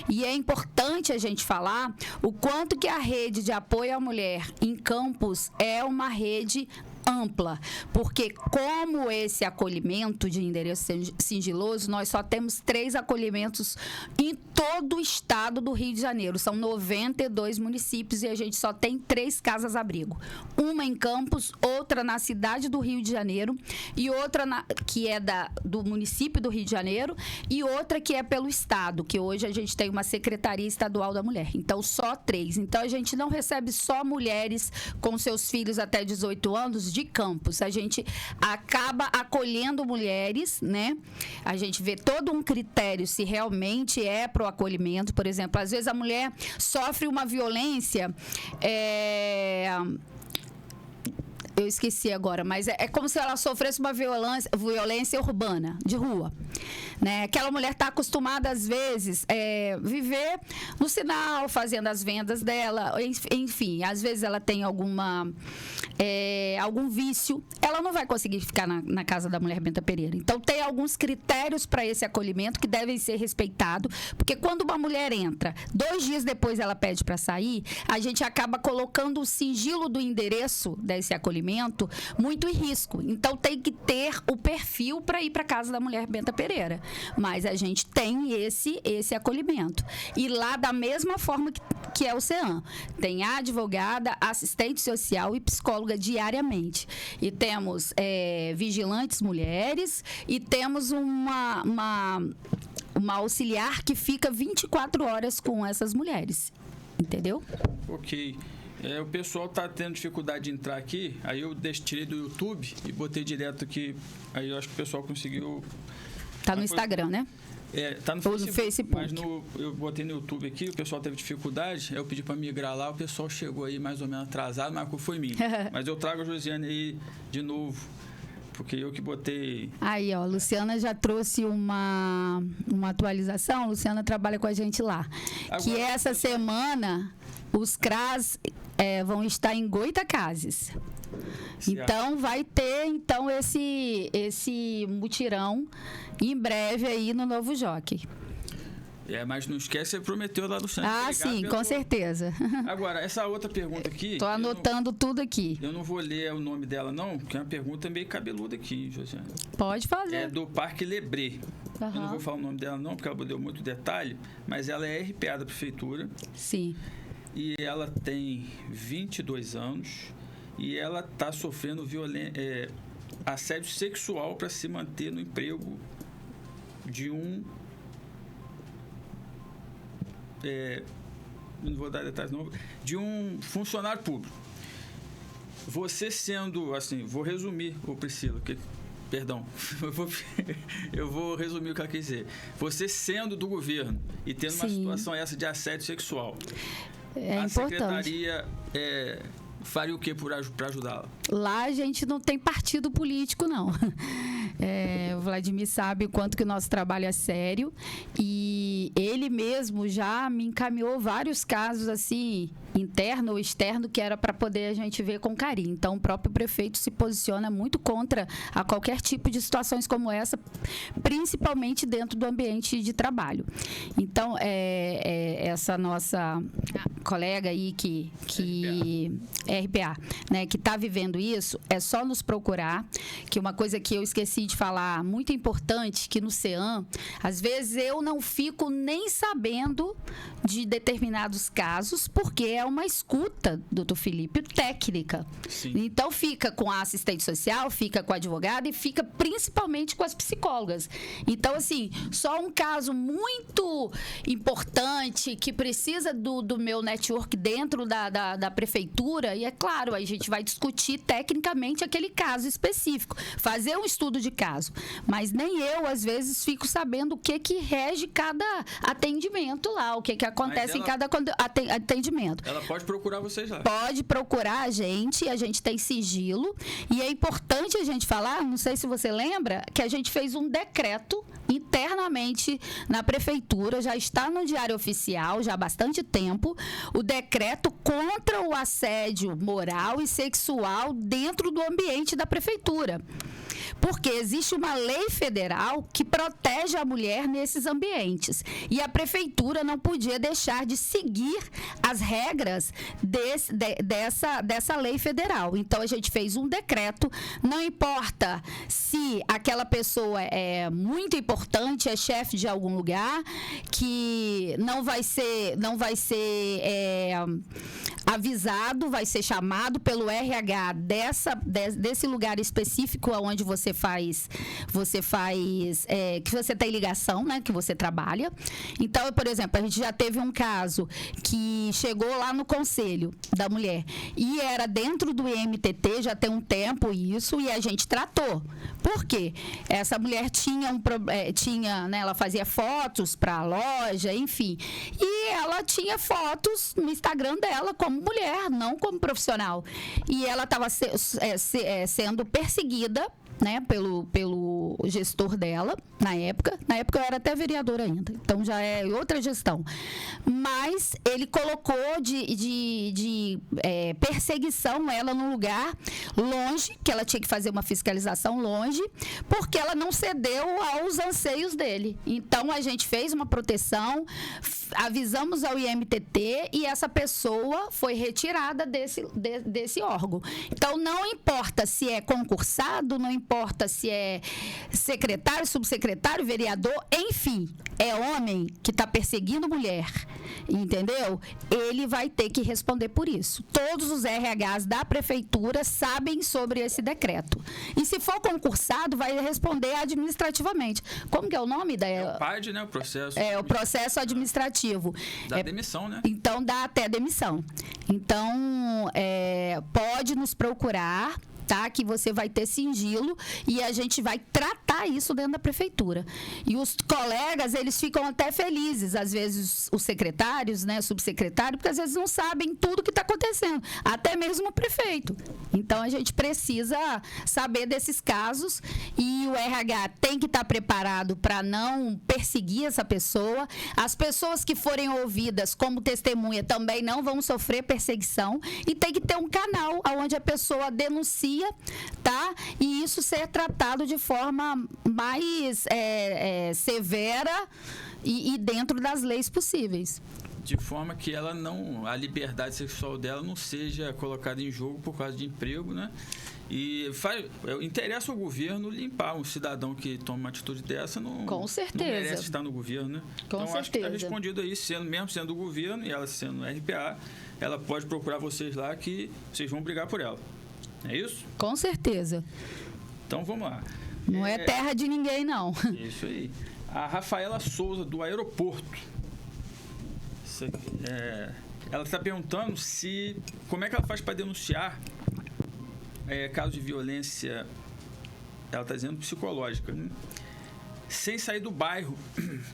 E é importante a gente falar o quanto que a rede de apoio à mulher em Campos é uma rede ampla, porque como esse acolhimento de endereço sigiloso, nós só temos 3 acolhimentos em todo o estado do Rio de Janeiro. São 92 municípios e a gente só tem 3 casas-abrigo. Uma em Campos, outra na cidade do Rio de Janeiro e outra que é do município do Rio de Janeiro e outra que é pelo estado, que hoje a gente tem uma Secretaria Estadual da Mulher. Então, só 3. Então, a gente não recebe só mulheres com seus filhos até 18 anos de Campos. A gente acaba acolhendo mulheres, né? A gente vê todo um critério se realmente é pro acolhimento. Por exemplo, às vezes a mulher sofre uma violência, eu esqueci agora, mas é como se ela sofresse uma violência urbana, de rua. Né? Aquela mulher está acostumada, às vezes, viver no sinal, fazendo as vendas dela, enfim, às vezes ela tem algum vício, ela não vai conseguir ficar na Casa da Mulher Benta Pereira. Então, tem alguns critérios para esse acolhimento que devem ser respeitados, porque quando uma mulher entra, 2 dias depois ela pede para sair, a gente acaba colocando o sigilo do endereço desse acolhimento muito em risco. Então, tem que ter o perfil para ir para a Casa da Mulher Benta Pereira. Mas a gente tem esse acolhimento. E lá, da mesma forma que é o CEAM, tem a advogada, assistente social e psicóloga diariamente. E temos vigilantes mulheres e temos uma auxiliar que fica 24 horas com essas mulheres. Entendeu? Ok. O pessoal tá tendo dificuldade de entrar aqui, aí eu tirei do YouTube e botei direto aqui, aí eu acho que o pessoal conseguiu... Tá no Instagram, né? Tá no Facebook, mas eu botei no YouTube aqui, o pessoal teve dificuldade, eu pedi para migrar lá, o pessoal chegou aí mais ou menos atrasado, mas a culpa foi minha. Mas eu trago a Josiane aí de novo, porque eu que botei... Aí, ó, Luciana já trouxe uma atualização, a Luciana trabalha com a gente lá. Agora, que essa semana... Os CRAS vão estar em Goitacazes. Então, vai ter esse mutirão em breve aí no Novo Jockey. Mas não esquece, você prometeu lá do centro. Sim, com certeza. Agora, essa outra pergunta aqui... Estou anotando tudo aqui. Eu não vou ler o nome dela, não, porque é uma pergunta meio cabeluda aqui, Josiane. Pode fazer. É do Parque Lebré. Uhum. Eu não vou falar o nome dela, não, porque ela deu muito detalhe, mas ela é RPA da Prefeitura. Sim. E ela tem 22 anos e ela está sofrendo assédio sexual para se manter no emprego de não vou dar detalhes não, de um funcionário público. Você sendo, assim, vou resumir, Priscila, perdão, eu vou resumir o que ela quer dizer. Você sendo do governo e tendo uma situação essa de assédio sexual, a importante. Secretaria faria o que para ajudá-la? Lá a gente não tem partido político, não. O Vladimir sabe o quanto que o nosso trabalho é sério e ele mesmo já me encaminhou vários casos assim, interno ou externo, que era para poder a gente ver com carinho. Então, o próprio prefeito se posiciona muito contra a qualquer tipo de situações como essa, principalmente dentro do ambiente de trabalho. Então, essa nossa colega aí que RPA, né, que está vivendo isso, é só nos procurar, que uma coisa que eu esqueci de falar, muito importante, que no CEAM, às vezes eu não fico nem sabendo de determinados casos, porque é uma escuta, doutor Felipe, técnica. Sim. Então, fica com a assistente social, fica com a advogada e fica principalmente com as psicólogas. Então, assim, só um caso muito importante que precisa do meu network dentro da prefeitura, e é claro, aí a gente vai discutir tecnicamente aquele caso específico, fazer um estudo de caso. Mas nem eu, às vezes, fico sabendo o que rege cada atendimento lá, o que acontece em cada atendimento. Ela pode procurar vocês lá. Pode procurar a gente tem sigilo. E é importante a gente falar, não sei se você lembra, que a gente fez um decreto internamente na prefeitura, já está no Diário Oficial, já há bastante tempo, o decreto contra o assédio moral e sexual dentro do ambiente da prefeitura. Porque existe uma lei federal que protege a mulher nesses ambientes. E a prefeitura não podia deixar de seguir as regras dessa lei federal. Então, a gente fez um decreto, não importa se aquela pessoa é muito importante, é chefe de algum lugar, que não vai ser avisado, vai ser chamado pelo RH desse lugar específico onde você faz que você tem ligação, né, que você trabalha. Então, por exemplo, a gente já teve um caso que chegou lá no Conselho da Mulher e era dentro do IMTT, já tem um tempo isso, e a gente tratou. Por quê? Essa mulher tinha, né, ela fazia fotos para a loja, enfim, e ela tinha fotos no Instagram dela como mulher, não como profissional. E ela estava sendo perseguida, né, pelo gestor dela, na época eu era até vereadora ainda, então já é outra gestão, mas ele colocou de perseguição ela num lugar longe, que ela tinha que fazer uma fiscalização longe, porque ela não cedeu aos anseios dele. Então a gente fez uma proteção, avisamos ao IMTT e essa pessoa foi retirada desse órgão. Então não importa se é concursado, não importa se é secretário, subsecretário, vereador, enfim, é homem que está perseguindo mulher, entendeu? Ele vai ter que responder por isso. Todos os RHs da prefeitura sabem sobre esse decreto. E se for concursado, vai responder administrativamente. Como que é o nome? É o PAD, né? O processo. É o processo administrativo. Dá demissão, né? Então, dá até demissão. Então, pode nos procurar, tá? Que você vai ter sigilo e a gente vai tratar isso dentro da prefeitura. E os colegas, eles ficam até felizes, às vezes os secretários, né, subsecretário, porque às vezes não sabem tudo que está acontecendo, até mesmo o prefeito. Então, a gente precisa saber desses casos e o RH tem que estar preparado para não perseguir essa pessoa. As pessoas que forem ouvidas como testemunha também não vão sofrer perseguição e tem que ter um canal onde a pessoa denuncia, tá? E isso ser tratado de forma mais severa e dentro das leis possíveis. De forma que a liberdade sexual dela não seja colocada em jogo por causa de emprego, né? E interessa ao governo limpar um cidadão que toma uma atitude dessa, com certeza. Não merece estar no governo, né? Com então, certeza. Acho que está respondido aí, mesmo sendo o governo e ela sendo RPA, ela pode procurar vocês lá que vocês vão brigar por ela. É isso? Com certeza. Então, vamos lá. Não é terra de ninguém, não. Isso aí. A Rafaela Souza, do aeroporto. Ela está perguntando como é que ela faz para denunciar caso de violência, ela está dizendo psicológica, né? Sem sair do bairro,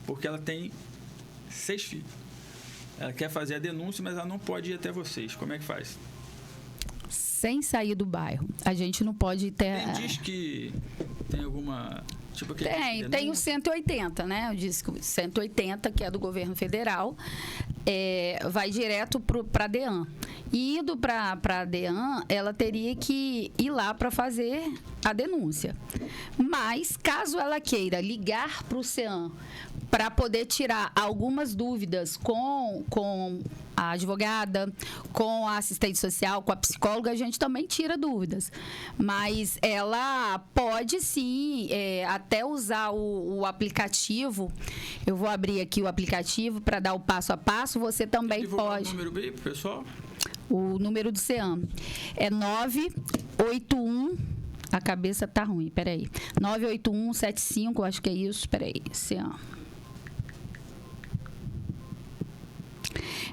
porque ela tem 6 filhos. Ela quer fazer a denúncia, mas ela não pode ir até vocês. Como é que faz? Sem sair do bairro. A gente não pode ter... Quem diz que Tem alguma... Tipo aquele Tem o 180, né? O disco 180, que é do governo federal, vai direto para a DEAN. E indo para a DEAN, ela teria que ir lá para fazer a denúncia. Mas, caso ela queira ligar para o CEAM para poder tirar algumas dúvidas com a advogada, com a assistente social, com a psicóloga, a gente também tira dúvidas. Mas ela pode sim até usar o aplicativo. Eu vou abrir aqui o aplicativo para dar o passo a passo. Você também pode. O número bem, pessoal? O número do CEAM é 981. A cabeça tá ruim, peraí. 98175, acho que é isso. Peraí, CEAM.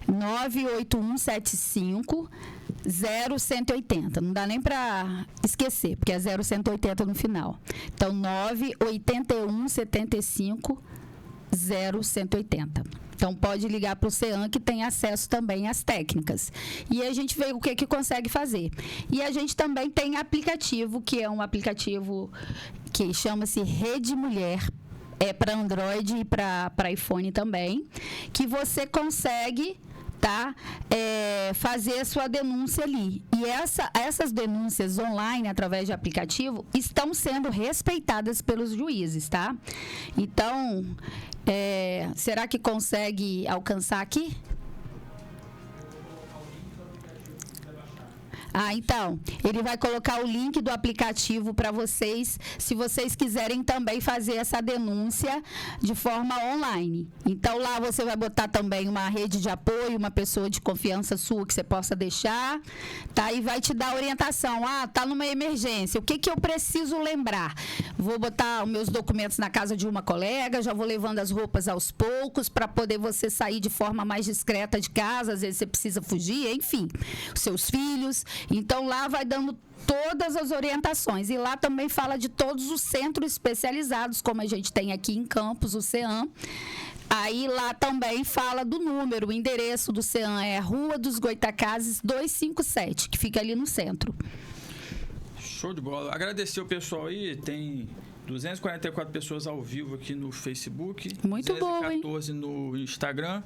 98175-0180. Não dá nem para esquecer, porque é 0180 no final. Então, 98175-0180. Então, pode ligar para o CEAM, que tem acesso também às técnicas. E a gente vê o que consegue fazer. E a gente também tem aplicativo, que é um aplicativo que chama-se Rede Mulher. É para Android e para iPhone também, que você consegue fazer a sua denúncia ali. E essas denúncias online, através de aplicativo, estão sendo respeitadas pelos juízes, tá? Então, será que consegue alcançar aqui? Então, ele vai colocar o link do aplicativo para vocês, se vocês quiserem também fazer essa denúncia de forma online. Então, lá você vai botar também uma rede de apoio, uma pessoa de confiança sua que você possa deixar, tá? E vai te dar orientação. Tá numa emergência, o que eu preciso lembrar? Vou botar os meus documentos na casa de uma colega, já vou levando as roupas aos poucos para poder você sair de forma mais discreta de casa, às vezes você precisa fugir, enfim, os seus filhos. Então, lá vai dando todas as orientações. E lá também fala de todos os centros especializados, como a gente tem aqui em Campos, o CEAM. Aí, lá também fala do número, o endereço do CEAM é Rua dos Goitacazes 257, que fica ali no centro. Show de bola. Agradecer o pessoal aí, tem 244 pessoas ao vivo aqui no Facebook. Muito bom, hein? 214 no Instagram.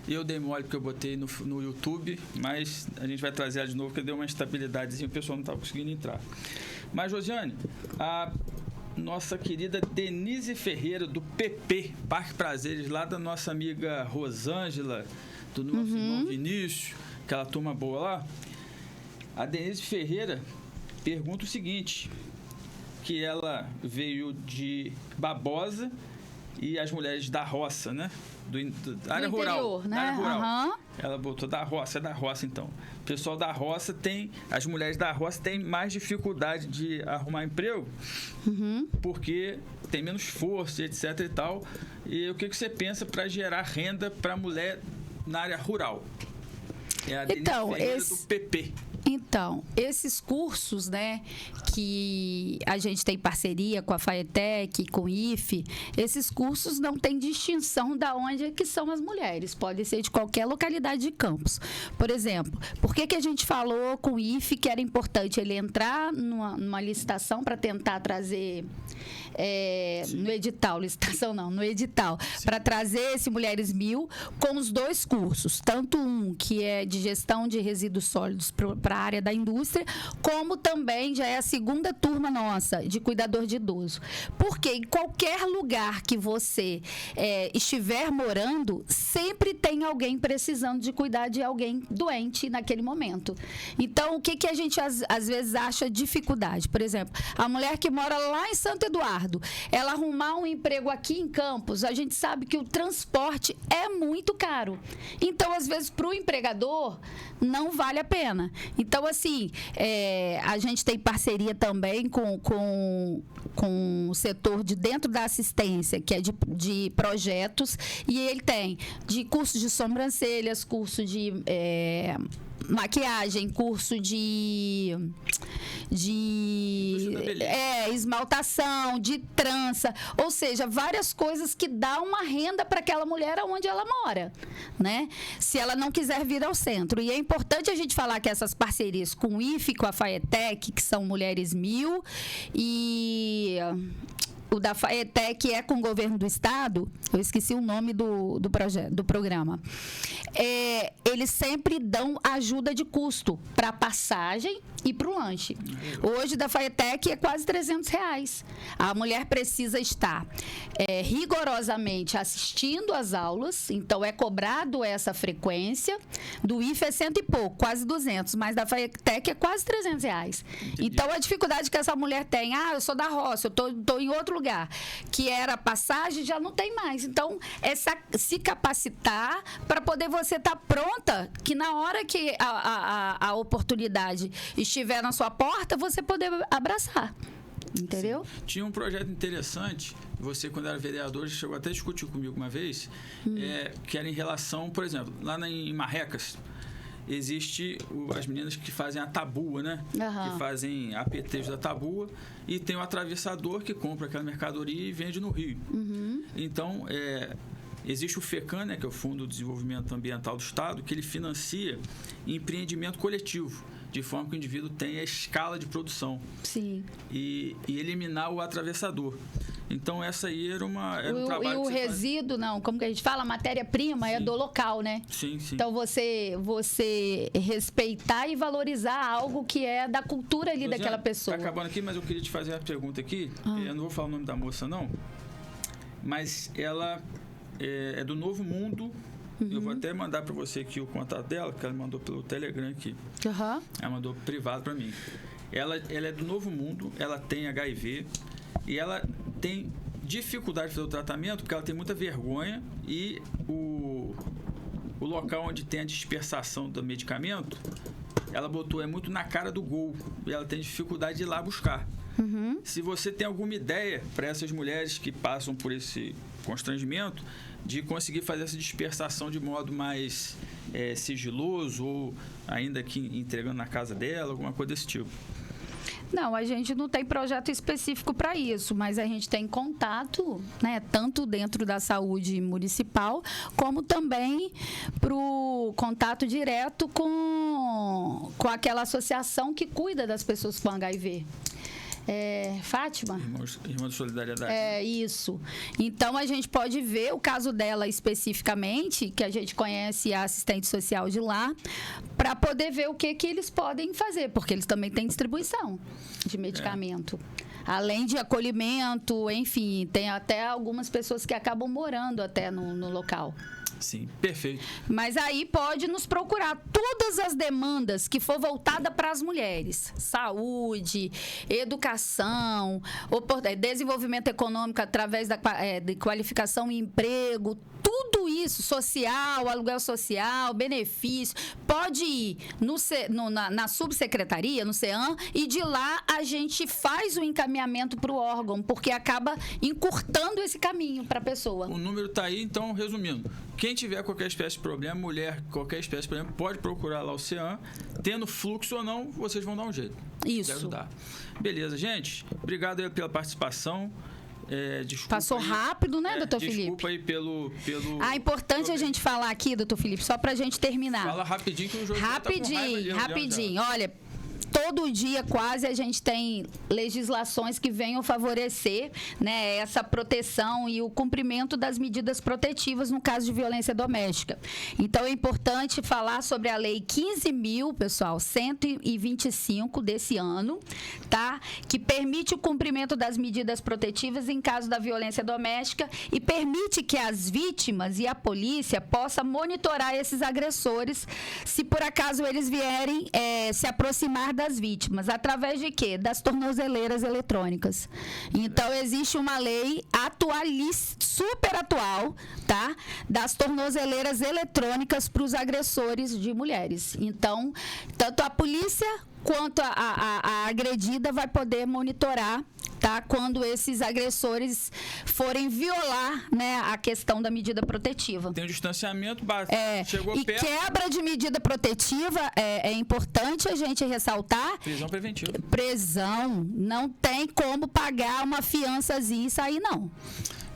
E eu dei mole porque eu botei no YouTube, mas a gente vai trazer ela de novo, porque deu uma instabilidadezinha, o pessoal não estava conseguindo entrar. Mas, Josiane, a nossa querida Denise Ferreira, do PP, Parque Prazeres, lá da nossa amiga Rosângela, do nosso irmão Vinícius, aquela turma boa lá. A Denise Ferreira pergunta o seguinte, que ela veio de Babosa e as mulheres da roça, né? Da área rural. Né? Da área rural. Ela botou da roça então. O pessoal da roça as mulheres da roça têm mais dificuldade de arrumar emprego, porque tem menos força, etc e tal. E o que você pensa para gerar renda para a mulher na área rural? É a Denise Ferreira do PP. Então, esses cursos, né, que a gente tem parceria com a FAETEC, com o IFE, esses cursos não têm distinção de onde que são as mulheres, pode ser de qualquer localidade de Campos. Por exemplo, por que a gente falou com o IFE que era importante ele entrar numa licitação para tentar trazer no edital, para trazer esse Mulheres 1000 com os dois cursos, tanto um que é de gestão de resíduos sólidos para a área da indústria, como também já é a segunda turma nossa de cuidador de idoso. Porque em qualquer lugar que você estiver morando, sempre tem alguém precisando de cuidar de alguém doente naquele momento. Então, o que a gente às vezes acha dificuldade? Por exemplo, a mulher que mora lá em Santo Eduardo, ela arrumar um emprego aqui em Campos, a gente sabe que o transporte é muito caro. Então, às vezes, para o empregador, não vale a pena. Então, assim, a gente tem parceria também com o setor de dentro da assistência, que é de projetos, e ele tem de curso de sobrancelhas, curso de maquiagem, curso de esmaltação, de trança, ou seja, várias coisas que dá uma renda para aquela mulher onde ela mora, né? Se ela não quiser vir ao centro. E é importante a gente falar que essas parcerias com o IFE, com a FAETEC, que são Mulheres 1000, e o da FAETEC é com o governo do estado, eu esqueci o nome do programa. Eles sempre dão ajuda de custo para passagem e para o lanche. Hoje, da FAETEC, é quase R$300. A mulher precisa estar rigorosamente assistindo às aulas, então é cobrado essa frequência. Do IFE é 100 e pouco, quase 200, mas da FAETEC é quase R$300. Então, a dificuldade que essa mulher tem, eu sou da roça, eu tô em outro lugar, que era passagem, já não tem mais. Então, se capacitar para poder você estar pronta, que na hora que a oportunidade estiver na sua porta, você poder abraçar. Entendeu? Sim. Tinha um projeto interessante, você, quando era vereador, chegou até a discutir comigo uma vez, que era em relação, por exemplo, lá em Marrecas, existe as meninas que fazem a tabua, né? Uhum. Que fazem APTs da tabua, e tem o atravessador que compra aquela mercadoria e vende no Rio. Uhum. Então, existe o FECAM, né, que é o Fundo de Desenvolvimento Ambiental do Estado, que ele financia empreendimento coletivo, de forma que o indivíduo tenha escala de produção. Sim. E eliminar o atravessador. Então, essa aí era um trabalho. E o resíduo, não, como que a gente fala? A matéria-prima é do local, né? Sim, sim. Então, você respeitar e valorizar algo que é da cultura ali daquela pessoa. Está acabando aqui, mas eu queria te fazer uma pergunta aqui. Eu não vou falar o nome da moça, não. Mas ela é do Novo Mundo. Uhum. Eu vou até mandar para você aqui o contato dela, que ela mandou pelo Telegram aqui. Uhum. Ela mandou privado para mim. Ela é do Novo Mundo, ela tem HIV e ela tem dificuldade de fazer o tratamento porque ela tem muita vergonha e o local onde tem a dispersação do medicamento, ela botou muito na cara do gol e ela tem dificuldade de ir lá buscar. Uhum. Se você tem alguma ideia para essas mulheres que passam por esse constrangimento de conseguir fazer essa dispersação de modo mais sigiloso ou ainda que entregando na casa dela, alguma coisa desse tipo. Não, a gente não tem projeto específico para isso, mas a gente tem contato, né, tanto dentro da saúde municipal, como também para o contato direto com aquela associação que cuida das pessoas com HIV. Fátima? Irmã de Solidariedade. Isso. Então, a gente pode ver o caso dela especificamente, que a gente conhece a assistente social de lá, para poder ver o que eles podem fazer, porque eles também têm distribuição de medicamento. Além de acolhimento, enfim, tem até algumas pessoas que acabam morando até no local. Sim, perfeito. Mas aí pode nos procurar todas as demandas que for voltada para as mulheres. Saúde, educação, desenvolvimento econômico através de qualificação e emprego, tudo isso, social, aluguel social, benefício, pode ir na subsecretaria, no CEAM, e de lá a gente faz o encaminhamento para o órgão, porque acaba encurtando esse caminho para a pessoa. O número está aí, então, resumindo, quem tiver qualquer espécie de problema, mulher, qualquer espécie de problema, pode procurar lá o CEAM, tendo fluxo ou não, vocês vão dar um jeito. Isso. De ajudar. Beleza, gente, obrigado aí pela participação. Passou rápido, né, doutor Felipe? Desculpa aí pelo... importante a gente falar aqui, doutor Felipe, só pra gente terminar. Fala rapidinho que o jogo Rapidinho. Olha, todo dia quase a gente tem legislações que venham favorecer, né, essa proteção e o cumprimento das medidas protetivas no caso de violência doméstica. Então, é importante falar sobre a Lei 15.000, pessoal, 125 desse ano, tá? Que permite o cumprimento das medidas protetivas em caso da violência doméstica e permite que as vítimas e a polícia possam monitorar esses agressores se por acaso eles vierem se aproximar das vítimas. Através de quê? Das tornozeleiras eletrônicas. Então, existe uma lei super atual, tá? Das tornozeleiras eletrônicas para os agressores de mulheres. Então, tanto a polícia quanto a agredida vai poder monitorar tá? Quando esses agressores forem violar, né, a questão da medida protetiva. Tem o distanciamento, chegou e perto. Quebra de medida protetiva, é importante a gente ressaltar. Prisão preventiva. Prisão. Não tem como pagar uma fiançazinha e sair, não.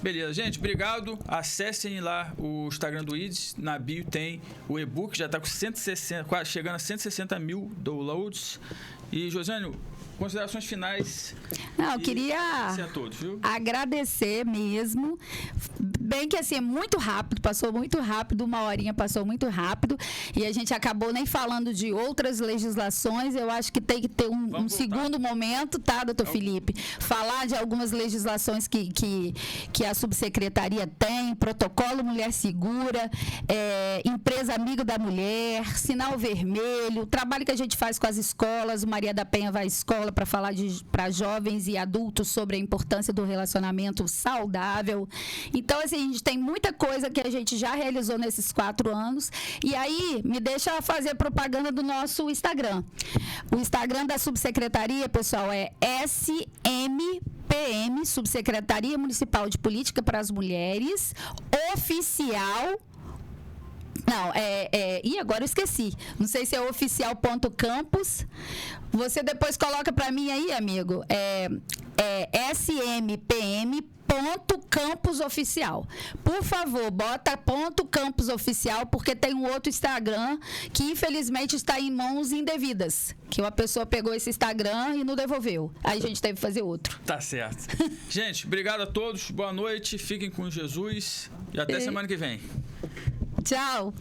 Beleza, gente, obrigado. Acessem lá o Instagram do IDES. Na bio tem o e-book, já está com 160, quase chegando a 160 mil downloads. E, Josiane, considerações finais. Não, eu queria a todos, viu? agradecer mesmo. Bem que assim, é muito rápido, passou muito rápido, 1 horinha passou muito rápido. E a gente acabou nem falando de outras legislações. Eu acho que tem que ter um segundo momento, tá, doutor Felipe? Falar de algumas legislações que a subsecretaria tem, protocolo Mulher Segura, empresa amigo da mulher, sinal vermelho, o trabalho que a gente faz com as escolas, o Maria da Penha vai à escola para falar para jovens e adultos sobre a importância do relacionamento saudável. Então, assim, a gente tem muita coisa que a gente já realizou nesses 4 anos. E aí, me deixa fazer propaganda do nosso Instagram. O Instagram da subsecretaria, pessoal, é SMPM, Subsecretaria Municipal de Política para as Mulheres, oficial. Não, Ih, agora eu esqueci. Não sei se é oficial.campus. Você depois coloca para mim aí, amigo. SMPM.campus oficial. Por favor, bota .campus oficial, porque tem um outro Instagram que infelizmente está em mãos indevidas. Que uma pessoa pegou esse Instagram e não devolveu. Aí a gente teve que fazer outro. Tá certo. Gente, obrigado a todos. Boa noite. Fiquem com Jesus. E até semana que vem. Tchau.